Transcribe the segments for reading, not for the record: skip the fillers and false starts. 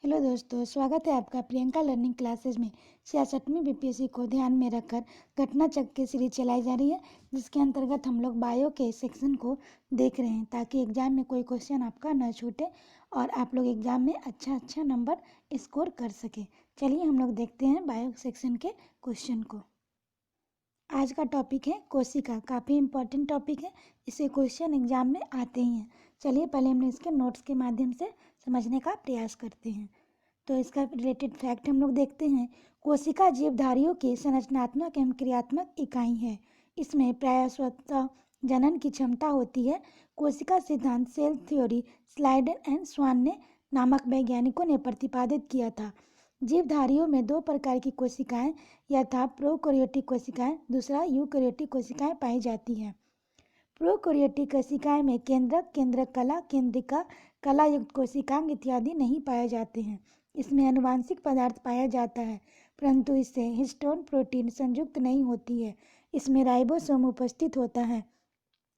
Hello दोस्तों, स्वागत है आपका प्रियंका लर्निंग क्लासेस में। 66वीं बीपीएससी को ध्यान में रखकर घटना चक्र की सीरीज चलाई जा रही है, जिसके अंतर्गत हम लोग बायो के सेक्शन को देख रहे हैं ताकि एग्जाम में कोई क्वेश्चन आपका न छूटे और आप लोग एग्जाम में अच्छा नंबर स्कोर कर सके। चलिए हम लोग देखते हैं बायो सेक्शन के क्वेश्चन को। आज का टॉपिक है कोशिका। काफ़ी इंपॉर्टेंट टॉपिक है, इससे क्वेश्चन एग्जाम में आते ही हैं। चलिए पहले हम इसके नोट्स के माध्यम से समझने का प्रयास करते हैं। तो इसका रिलेटेड फैक्ट हम लोग देखते हैं। कोशिका जीवधारियों की संरचनात्मक एवं क्रियात्मक इकाई है। इसमें प्रायः स्वतः जनन की क्षमता होती है। कोशिका सिद्धांत सेल थ्योरी स्लाइडर एंड स्वान ने नामक वैज्ञानिकों ने प्रतिपादित किया था। जीवधारियों में दो प्रकार की कोशिकाएं यथा प्रोकैरियोटिक कोशिकाएं, दूसरा यूकैरियोटिक कोशिकाएं पाई जाती हैं। प्रोकैरियोटिक कोशिकाएं में केंद्रक, केंद्रक कला, केंद्रिका, कला युक्त कोशिकांग इत्यादि नहीं पाए जाते हैं। इसमें आनुवांशिक पदार्थ पाया जाता है, परंतु इससे हिस्टोन प्रोटीन संयुक्त नहीं होती है। इसमें राइबोसोम उपस्थित होता है।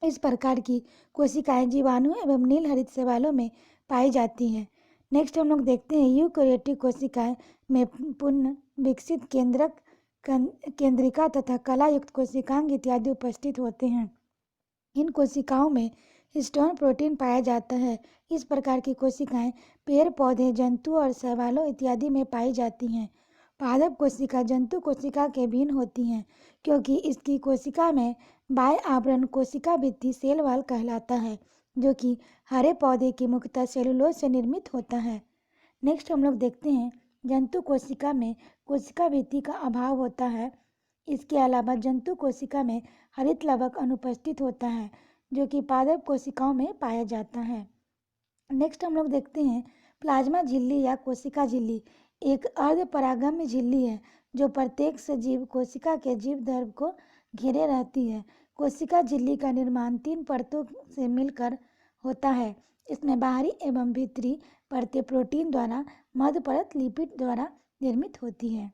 इस प्रकार की कोशिकाएं जीवाणु एवं नीलहरित शैवालों में पाई जाती हैं। नेक्स्ट हम लोग देखते हैं यूकैरियोटिक कोशिकाएं में पुनः विकसित केंद्रक, केंद्रिका तथा कला युक्त कोशिकांग इत्यादि उपस्थित होते हैं। इन कोशिकाओं में हिस्टोन प्रोटीन पाया जाता है। इस प्रकार की कोशिकाएं पेड़ पौधे, जंतु और शैवालों इत्यादि में पाई जाती हैं। पादप कोशिका जंतु कोशिका के भिन्न होती हैं, क्योंकि इसकी कोशिका में बाह्य आवरण कोशिका भित्ति सेल वॉल कहलाता है, जो कि हरे पौधे की मुख्यतः सेलुलोज से निर्मित होता है। नेक्स्ट हम लोग देखते हैं जंतु कोशिका में कोशिका भित्ति का अभाव होता है। इसके अलावा जंतु कोशिका में हरित लवक अनुपस्थित होता है, जो कि पादप कोशिकाओं में पाया जाता है। नेक्स्ट हम लोग देखते हैं प्लाज्मा झिल्ली या कोशिका झिल्ली एक अर्धपरागम्य झिल्ली है, जो प्रत्येक सजीव कोशिका के जीव द्रव्य को घेरे रहती है। कोशिका झिल्ली का निर्माण 3 परतों से मिलकर होता है। इसमें बाहरी एवं भीतरी परतें प्रोटीन द्वारा, मध्य परत लिपिड द्वारा निर्मित होती है।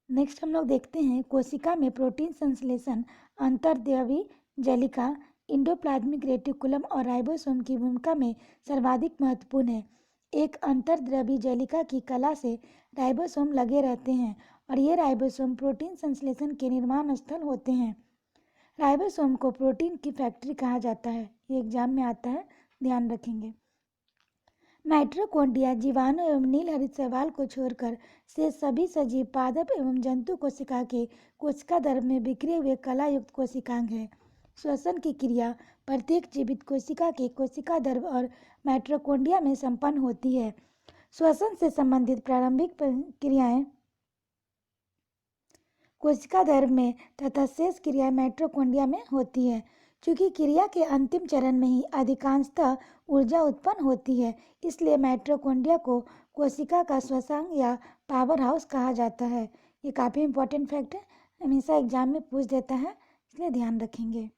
नेक्स्ट हम लोग देखते हैं कोशिका में प्रोटीन संश्लेषण अंतर्द्रव्यी जलिका, इंडोप्लाज्मिक रेटिकुलम और राइबोसोम की भूमिका में सर्वाधिक महत्वपूर्ण है। एक अंतर्द्रव्यी जलिका की कला से राइबोसोम लगे रहते हैं और ये राइबोसोम प्रोटीन संश्लेषण के निर्माण स्थल होते हैं। राइबोसोम को प्रोटीन की फैक्ट्री कहा जाता है। ये एग्जाम में आता है, ध्यान रखेंगे। माइटोकॉन्ड्रिया जीवाणु एवं नीलहरित शैवाल को छोड़कर से सभी सजीव पादप एवं जंतु कोशिका के कोशिका द्रव्य में बिखरे हुए कला युक्त कोशिकांग है। श्वसन की क्रिया प्रत्येक जीवित कोशिका के कोशिका द्रव्य और माइटोकॉन्ड्रिया में संपन्न होती है। श्वसन से संबंधित प्रारंभिक क्रियाएं कोशिका द्रव्य में तथा शेष क्रिया माइटोकॉन्ड्रिया में होती है। चूंकि क्रिया के अंतिम चरण में ही अधिकांशतः ऊर्जा उत्पन्न होती है, इसलिए माइटोकॉन्ड्रिया को कोशिका का श्वसन या पावर हाउस कहा जाता है। ये काफ़ी इंपॉर्टेंट फैक्ट है, हमेशा एग्जाम में पूछ देता है, इसलिए ध्यान रखेंगे।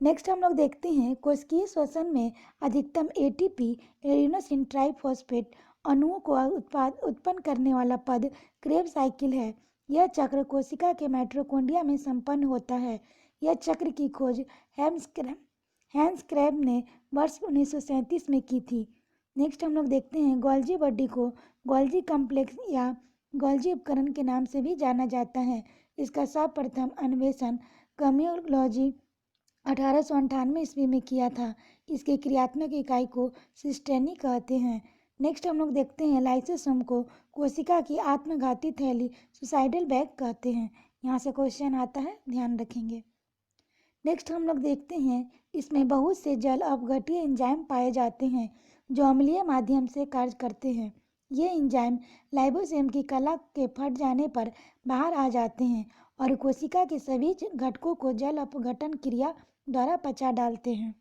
नेक्स्ट हम लोग देखते हैं कोशिकीय श्वसन में अधिकतम एटीपी एडिनोसिन ट्राइफॉस्फेट अणुओं को उत्पन्न करने वाला पद क्रेब्स साइकिल है। यह चक्र कोशिका के माइटोकॉन्ड्रिया में संपन्न होता है। यह चक्र की खोज हैंस क्रेब ने वर्ष 1937 में की थी। नेक्स्ट हम लोग देखते हैं गोल्जी बॉडी को गोल्जी कॉम्प्लेक्स या गोल्जी उपकरण के नाम से भी जाना जाता है। इसका सर्वप्रथम अन्वेषण कम्यूलॉजी 1898 ईस्वी में किया था। इसके क्रियात्मक इकाई को सिस्टेनी कहते हैं। नेक्स्ट हम लोग देखते हैं लाइसोसोम को कोशिका की आत्मघाती थैली सुसाइडल बैग कहते हैं। यहाँ से क्वेश्चन आता है, ध्यान रखेंगे। नेक्स्ट हम लोग देखते हैं इसमें बहुत से जल अपघट्य एंजाइम पाए जाते हैं, जो अम्लीय माध्यम से कार्य करते हैं। ये एंजाइम लाइसोसोम की कला के फट जाने पर बाहर आ जाते हैं और कोशिका के सभी घटकों को जल अपघटन क्रिया द्वारा पचा डालते हैं।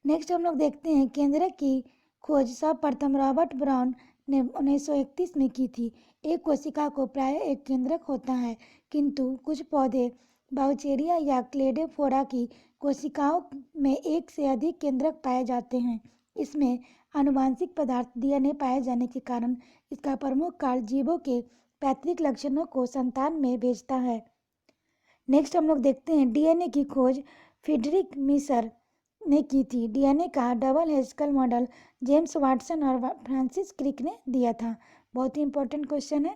नेक्स्ट हम लोग देखते हैं केंद्रक की खोज सर्वप्रथम रॉबर्ट ब्राउन ने 1931 में की थी। एक कोशिका को प्राय एक केंद्रक होता है, किंतु कुछ पौधे बाउचेरिया या क्लेडोफोरा की कोशिकाओं में एक से अधिक केंद्रक पाए जाते हैं। इसमें आनुवांशिक पदार्थ डीएनए पाए जाने के कारण इसका प्रमुख कार्य जीवों के पैतृक लक्षणों को संतान में भेजता है। नेक्स्ट हम लोग देखते हैं डीएनए की खोज फ्रीडरिक मिशर ने की थी। डीएनए का double helical model James Watson और फ्रांसिस क्रिक ने दिया था। बहुत ही इंपॉर्टेंट क्वेश्चन है,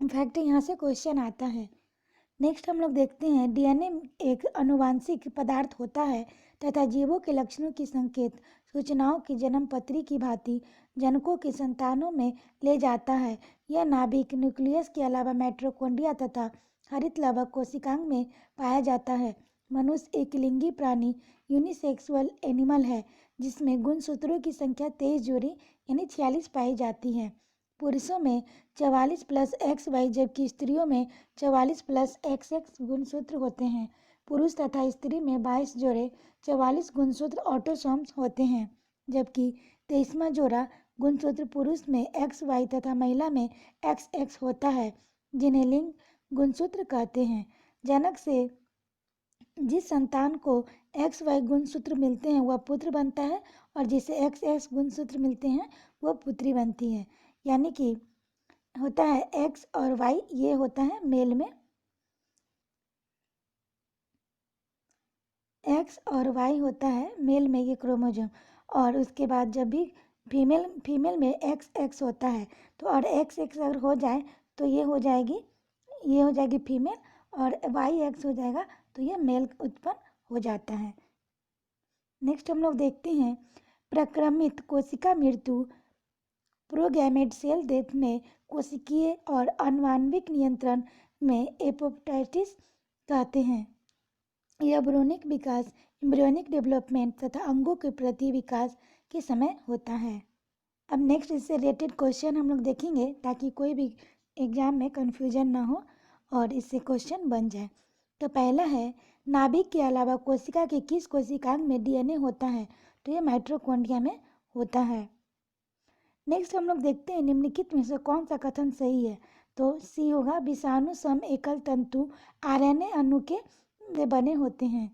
इनफैक्ट यहाँ से क्वेश्चन आता है। नेक्स्ट हम लोग देखते हैं, डीएनए एक आनुवांशिक पदार्थ होता है तथा जीवों के लक्षणों की संकेत सूचनाओं की जन्म पत्री की भांति जनकों की संतानों में ले जाता है। यह नाभिक न्यूक्लियस के अलावा माइटोकॉन्ड्रिया तथा हरित लवक कोशिकांग में पाया जाता है। मनुष्य एक लिंगी प्राणी यूनिसेक्सुअल एनिमल है जिसमें गुणसूत्रों की संख्या 23 जोड़ी यानी 46 पाई जाती है। पुरुषों में 44 प्लस XY जबकि स्त्रियों में 44 प्लस XX गुणसूत्र होते हैं। पुरुष तथा स्त्री में 22 जोड़े 44 गुणसूत्र ऑटोसोम्स होते हैं, जबकि 23वां जोड़ा गुणसूत्र पुरुष में XY तथा महिला में XX होता है, जिन्हें लिंग गुणसूत्र कहते हैं। जनक से जिस संतान को XY गुणसूत्र मिलते हैं वह पुत्र बनता है और जिसे XX गुणसूत्र मिलते हैं वह पुत्री बनती है। यानी कि होता है X और Y, ये होता है मेल में, X और Y होता है मेल में ये क्रोमोसोम, और उसके बाद जब भी फीमेल में XX होता है तो और XX अगर हो जाए तो ये हो जाएगी फीमेल, और YX हो जाएगा तो ये मेल उत्पन्न हो जाता है। नेक्स्ट हम लोग देखते हैं, प्रक्रमित कोशिका मृत्यु प्रोगैमेट सेल डेथ में कोशिकीय और आणविक नियंत्रण में एपोप्टोसिस कहते हैं। यह भ्रूणिक विकास, एम्ब्रियोनिक डेवलपमेंट तथा अंगों के प्रति विकास के समय होता है। अब नेक्स्ट इससे रिलेटेड क्वेश्चन हम लोग देखेंगे ताकि कोई भी एग्जाम में कंफ्यूजन ना हो और इससे क्वेश्चन बन जाए। तो पहला है, नाभिक के अलावा कोशिका के किस कोशिकांग में डीएनए होता है? तो ये माइटोकॉन्ड्रिया में होता है। नेक्स्ट हम लोग देखते हैं, निम्नलिखित में से कौन सा कथन सही है? तो सी होगा, विषाणु सम एकल तंतु आरएनए अणु के बने होते हैं।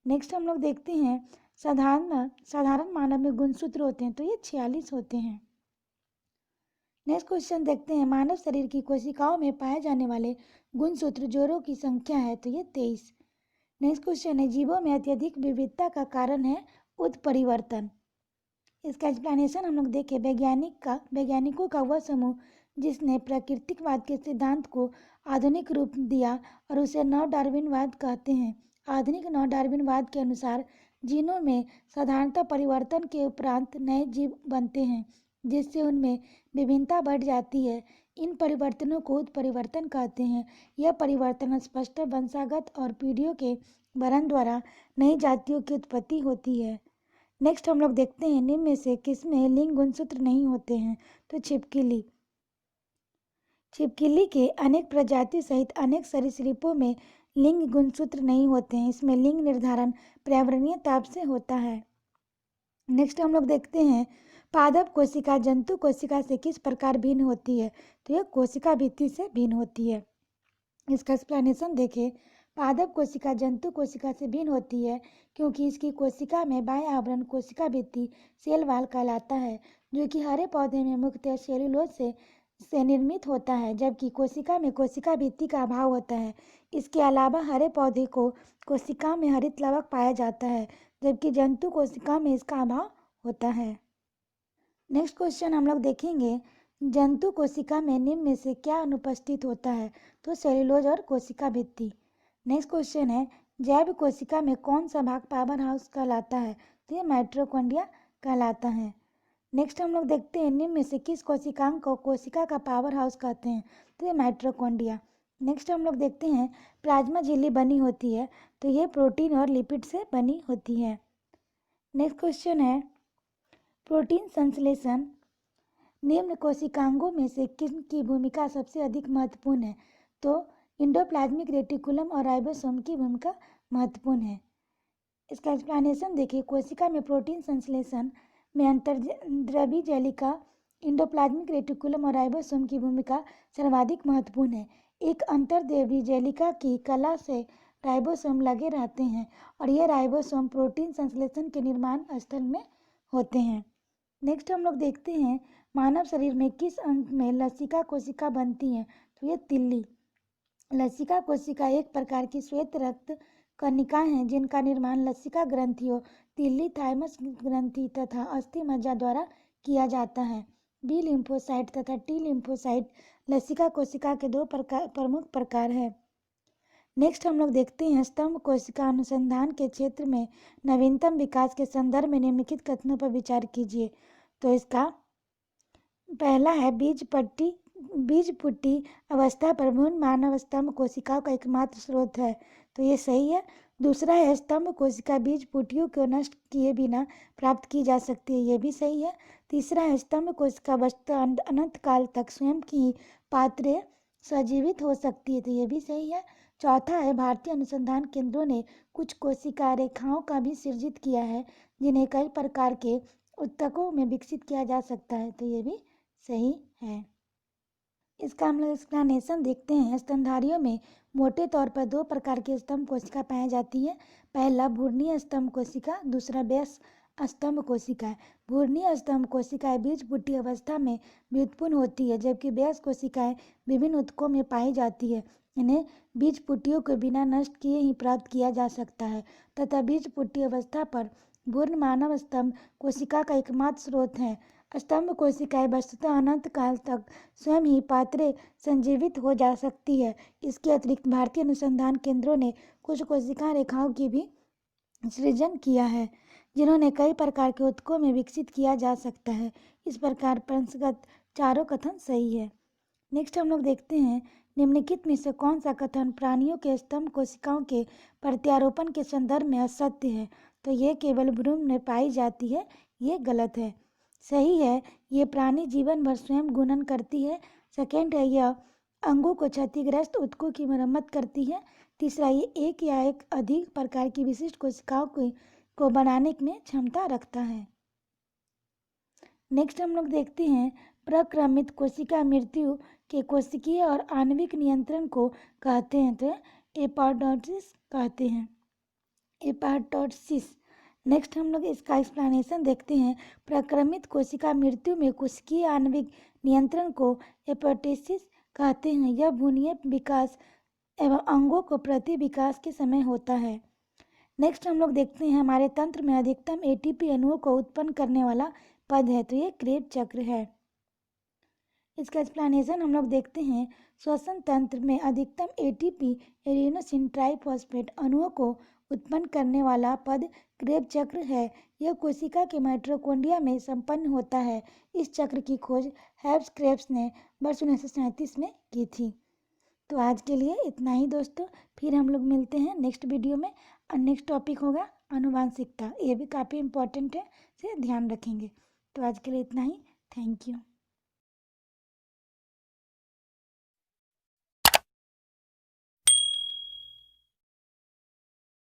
नेक्स्ट हम लोग देखते हैं, साधारण मानव में गुणसूत्र होते हैं तो ये 46 होते हैं। नेक्स्ट क्वेश्चन देखते हैं, मानव शरीर की कोशिकाओं में पाए जाने वाले गुणसूत्र जोड़ों की संख्या है तो ये 23। नेक्स्ट क्वेश्चन है, जीवों में अत्यधिक विविधता का कारण है उत्परिवर्तन। इसका एक्सप्लेनेशन हम लोग देखें, वैज्ञानिकों का वह समूह जिसने प्राकृतिकवाद के सिद्धांत को आधुनिक रूप दिया और उसे नव डार्विनवाद कहते हैं। आधुनिक नव डार्विनवाद के अनुसार जीनों में साधारणतः परिवर्तन के उपरांत नए जीव बनते हैं जिससे उनमें विभिन्नता बढ़ जाती है। इन परिवर्तनों को उत्परिवर्तन कहते हैं। यह परिवर्तन स्पष्ट वंशागत और पीढ़ियों के वरण द्वारा नई जातियों की उत्पत्ति होती है। नेक्स्ट हम लोग देखते हैं, निम्न में से किसमें लिंग गुणसूत्र नहीं होते हैं? तो छिपकली के अनेक प्रजाति सहित अनेक सरीसृपों में लिंग गुणसूत्र नहीं होते हैं। इसमें लिंग निर्धारण पर्यावरणीय ताप से होता है। नेक्स्ट हम लोग देखते हैं, पादप कोशिका जंतु कोशिका से किस प्रकार भिन्न होती है? तो यह कोशिका भित्ति से भिन्न होती है। इसका एक्सप्लेनेशन देखें, पादप कोशिका जंतु कोशिका से भिन्न होती है क्योंकि इसकी कोशिका में बाह्य आवरण कोशिका भित्ति सेल वाल कहलाता है, जो कि हरे पौधे में मुख्यतः सेल्यूलोज से निर्मित होता है, जबकि कोशिका में कोशिका भित्ति का अभाव होता है। इसके अलावा हरे पौधे को कोशिका में हरित लवक पाया जाता है, जबकि जंतु कोशिका में इसका अभाव होता है। नेक्स्ट क्वेश्चन हम लोग देखेंगे, जंतु कोशिका में निम्न में से क्या अनुपस्थित होता है? तो सेल्यूलोज और कोशिका भित्ति। नेक्स्ट क्वेश्चन है, जैव कोशिका में कौन सा भाग पावर हाउस कहलाता है? तो ये माइटोकॉन्ड्रिया कहलाता है। नेक्स्ट हम लोग देखते हैं, निम्न में से किस कोशिकांग को कोशिका का पावर हाउस कहते हैं? तो ये माइटोकॉन्ड्रिया। नेक्स्ट हम लोग देखते हैं, प्लाज्मा झिल्ली बनी होती है तो ये प्रोटीन और लिपिड से बनी होती है। नेक्स्ट क्वेश्चन है, प्रोटीन संश्लेषण निम्न कोशिकांगों में से किसकी भूमिका सबसे अधिक महत्वपूर्ण है? तो इंडोप्लाज्मिक रेटिकुलम और राइबोसोम की भूमिका महत्वपूर्ण है। इसका एक्सप्लेनेशन देखिए, कोशिका में प्रोटीन संश्लेषण में अंतर्द्रवी जैलिका, इंडोप्लाज्मिक रेटिकुलम और राइबोसोम की भूमिका सर्वाधिक महत्वपूर्ण है। एक अंतर्द्रवी जैलिका की कला से राइबोसोम लगे रहते हैं और ये राइबोसोम प्रोटीन संश्लेषण के निर्माण स्थल में होते हैं। नेक्स्ट हम लोग देखते हैं, मानव शरीर में किस अंग में लसिका कोशिका बनती है? तो ये तिल्ली। लसिका कोशिका एक प्रकार की श्वेत रक्त कणिकाएं हैं जिनका निर्माण लसिका ग्रंथियों तिल्ली थाइमस ग्रंथि तथा अस्थि मज्जा द्वारा किया जाता है। बी लिम्फोसाइट तथा टी लिम्फोसाइट लसिका कोशिका के दो प्रमुख प्रकार है। नेक्स्ट हम लोग देखते हैं स्तंभ कोशिका अनुसंधान के क्षेत्र में नवीनतम विकास के संदर्भ में निम्नलिखित कथनों पर विचार कीजिए। तो इसका पहला है बीज पुट्टी अवस्था पर भ्रूण मानव स्तंभ कोशिकाओं का एकमात्र स्रोत है। तो ये सही है। दूसरा है स्तंभ कोशिका बीज पुटियों को नष्ट किए बिना प्राप्त की जा सकती है। ये भी सही है। तीसरा है स्तंभ कोशिका वस्तुतः अनंत काल तक स्वयं की पात्रे सजीवित हो सकती है। तो ये भी सही है। चौथा है भारतीय अनुसंधान केंद्रों ने कुछ कोशिका रेखाओं का भी सृजित किया है जिन्हें कई प्रकार के उत्तकों में विकसित किया जा सकता है। तो ये भी सही है। इसका हम लोग एक्सप्लेनेशन देखते हैं। स्तनधारियों में मोटे तौर पर दो प्रकार की स्तंभ कोशिका पाई जाती है। पहला भ्रूणीय स्तंभ कोशिका, दूसरा वयस्क स्तंभ कोशिका है। भ्रूणीय स्तंभ कोशिकाएं बीज पुट्टी अवस्था में व्युत्पन्न होती है, जबकि वयस्क कोशिकाएं विभिन्न ऊतकों में पाई जाती है। इन्हें बीज पुट्टियों को बिना नष्ट किए ही प्राप्त किया जा सकता है तथा बीज पुट्टी अवस्था पर भ्रूण मानव स्तंभ कोशिका का एकमात्र स्रोत है। स्तंभ कोशिकाएं वस्तुतः अनंत काल तक स्वयं ही पात्रे संजीवित हो जा सकती है। इसके अतिरिक्त भारतीय अनुसंधान केंद्रों ने कुछ कोशिका रेखाओं की भी सृजन किया है जिन्होंने कई प्रकार के ऊतकों में विकसित किया जा सकता है। इस प्रकार पंचगत चारों कथन सही है। नेक्स्ट हम लोग देखते हैं निम्नलिखित में से कौन सा कथन प्राणियों के स्तंभ कोशिकाओं के प्रत्यारोपण के संदर्भ में असत्य है। तो ये केवल भ्रूण में पाई जाती है, ये गलत है। सही है, ये प्राणी जीवन भर स्वयं गुणन करती है। सेकेंड है, यह अंगों को क्षतिग्रस्त ऊतकों की मरम्मत करती है। तीसरा, ये एक या एक अधिक प्रकार की विशिष्ट कोशिकाओं को बनाने में क्षमता रखता है। नेक्स्ट हम लोग देखते हैं प्रक्रमित कोशिका मृत्यु के कोशिकीय और आणविक नियंत्रण को कहते हैं। तो एपोप्टोसिस कहते हैं, एपोप्टोसिस। नेक्स्ट हम लोग इसका एक्सप्लेनेशन देखते हैं। प्रक्रमित कोशिका मृत्यु में कोशिकीय आणविक नियंत्रण को एपोप्टोसिस कहते हैं। यह भ्रूणीय विकास एवं अंगों को प्रति विकास के समय होता है। नेक्स्ट हम लोग देखते हैं हमारे तंत्र में अधिकतम एटीपी अणुओं को उत्पन्न करने वाला पद है। तो ये क्रेब चक्र है। इसका एक्सप्लेनेशन हम लोग देखते हैं। श्वसन तंत्र में अधिकतम एटीपी एडेनोसिन ट्राइफॉस्फेट अणुओं को उत्पन्न करने वाला पद क्रेब चक्र है। यह कोशिका के माइटोकॉन्ड्रिया में संपन्न होता है। इस चक्र की खोज हेब्स क्रेब्स ने वर्ष 1937 में की थी। तो आज के लिए इतना ही दोस्तों, फिर हम लोग मिलते हैं नेक्स्ट वीडियो में। और नेक्स्ट टॉपिक होगा आनुवांशिकता। ये भी काफ़ी इम्पोर्टेंट है, इसे ध्यान रखेंगे। तो आज के लिए इतना ही। Thank you.